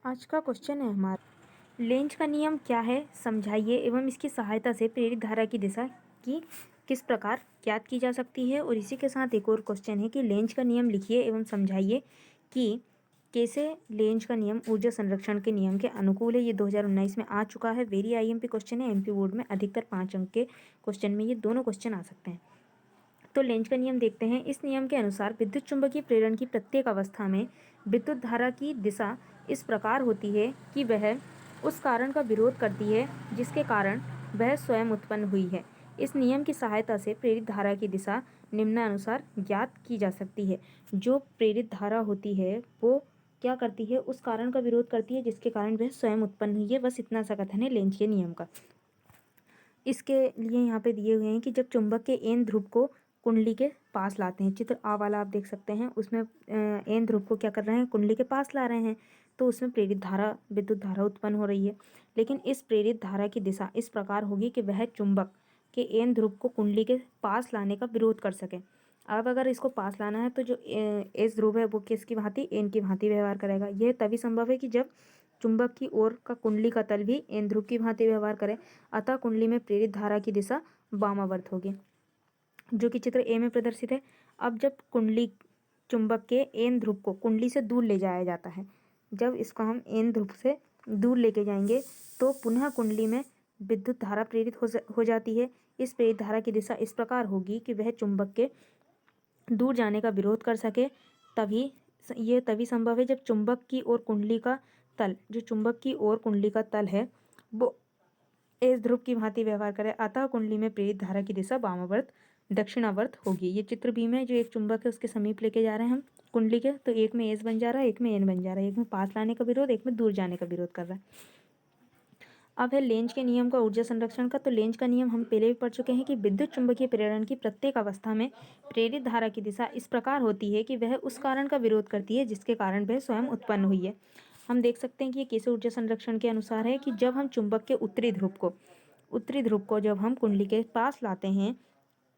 आज का क्वेश्चन है हमारा, लेंज का नियम क्या है समझाइए एवं इसकी सहायता से प्रेरित धारा की दिशा की किस प्रकार ज्ञात की जा सकती है। और इसी के साथ एक और क्वेश्चन है कि लेंज का नियम लिखिए एवं समझाइए कि कैसे लेंज का नियम ऊर्जा संरक्षण के नियम के अनुकूल है। ये 2019 में आ चुका है। वेरी आईएमपी क्वेश्चन है। एमपी बोर्ड में अधिकतर 5 अंक के क्वेश्चन में ये दोनों क्वेश्चन आ सकते हैं। तो लेंज का नियम देखते हैं। इस नियम के अनुसार विद्युत चुंबकीय प्रेरण की प्रत्येक अवस्था में विद्युत धारा की दिशा इस प्रकार होती है कि वह उस कारण का विरोध करती है जिसके कारण वह स्वयं उत्पन्न हुई है। इस नियम की सहायता से प्रेरित धारा की दिशा निम्नानुसार ज्ञात की जा सकती है। जो प्रेरित धारा होती है वो क्या करती है, उस कारण का विरोध करती है जिसके कारण वह स्वयं उत्पन्न हुई है। बस इतना सा कथन है लेंज के नियम का। इसके लिए यहाँ पे दिए हुए हैं कि जब चुंबक के एन ध्रुव को कुंडली के पास लाते हैं, चित्र आ वाला आप देख सकते हैं, उसमें एन ध्रुव को क्या कर रहे हैं, कुंडली के पास ला रहे हैं, तो उसमें प्रेरित धारा विद्युत धारा उत्पन्न हो रही है। लेकिन इस प्रेरित धारा की दिशा इस प्रकार होगी कि वह चुंबक के एन ध्रुव को कुंडली के पास लाने का विरोध कर सके। अब अगर इसको पास लाना है तो जो एस ध्रुव है वो किसकी भांति, एन की भांति व्यवहार करेगा। यह तभी संभव है कि जब चुंबक की ओर का कुंडली का तल भी एन ध्रुव की भांति व्यवहार करे। अतः कुंडली में प्रेरित धारा की दिशा वामावर्त होगी, जो कि चित्र ए में प्रदर्शित है। अब जब कुंडली चुंबक के एन ध्रुव को कुंडली से दूर ले जाया जाता है, जब इसको हम एन ध्रुव से दूर लेके जाएंगे तो पुनः कुंडली में विद्युत धारा प्रेरित हो जाती है। इस प्रेरित धारा की दिशा इस प्रकार होगी कि वह चुंबक के दूर जाने का विरोध कर सके। तभी संभव है जब चुंबक की ओर कुंडली का तल, जो चुंबक की ओर कुंडली का तल है वो एस ध्रुव की भांति व्यवहार करे। अतः कुंडली में प्रेरित धारा की दिशा वामावर्त दक्षिणावर्त होगी। ये चित्र बी में जो एक चुंबक है उसके समीप लेके जा रहे हैं हम कुंडली के, तो एक में एस बन जा रहा है, एक में एन बन जा रहा है। एक में पास लाने का विरोध, एक में दूर जाने का विरोध कर रहा है। अब है लेंज के नियम का ऊर्जा संरक्षण का। तो लेंज का नियम हम पहले भी पढ़ चुके हैं कि विद्युत चुंबकीय प्रेरण की प्रत्येक अवस्था में प्रेरित धारा की दिशा इस प्रकार होती है कि वह उस कारण का विरोध करती है जिसके कारण वह स्वयं उत्पन्न हुई है। हम देख सकते हैं कि ये कैसे ऊर्जा संरक्षण के अनुसार है कि जब हम चुंबक के उत्तरी ध्रुव को जब हम कुंडली के पास लाते हैं,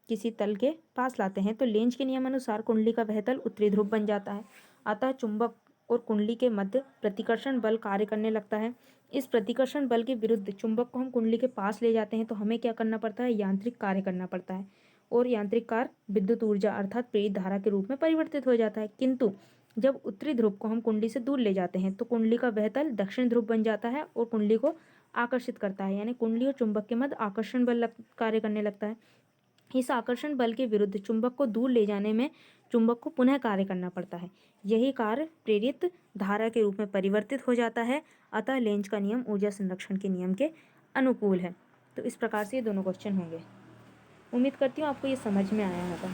किसी तल के पास लाते हैं, तो लेंज के नियम अनुसार कुंडली का वह तल उत्तरी ध्रुव बन जाता है। अतः चुंबक और कुंडली के मध्य प्रतिकर्षण बल कार्य करने लगता है। इस प्रतिकर्षण बल के विरुद्ध चुंबक को हम कुंडली के पास ले जाते हैं तो हमें क्या करना पड़ता है, यांत्रिक कार्य करना पड़ता है, और यांत्रिक कार्य विद्युत ऊर्जा अर्थात प्रेरित धारा के रूप में परिवर्तित हो जाता है। किंतु जब उत्तरी ध्रुव को हम कुंडली से दूर ले जाते हैं तो कुंडली का वह तल दक्षिण ध्रुव बन जाता है और कुंडली को आकर्षित करता है, यानी कुंडली और चुंबक के मध्य आकर्षण बल कार्य करने लगता है। इस आकर्षण बल के विरुद्ध चुंबक को दूर ले जाने में चुंबक को पुनः कार्य करना पड़ता है। यही कार्य प्रेरित धारा के रूप में परिवर्तित हो जाता है। अतः लेंज का नियम ऊर्जा संरक्षण के नियम के अनुकूल है। तो इस प्रकार से ये दोनों क्वेश्चन होंगे। उम्मीद करती हूँ आपको ये समझ में आया होगा।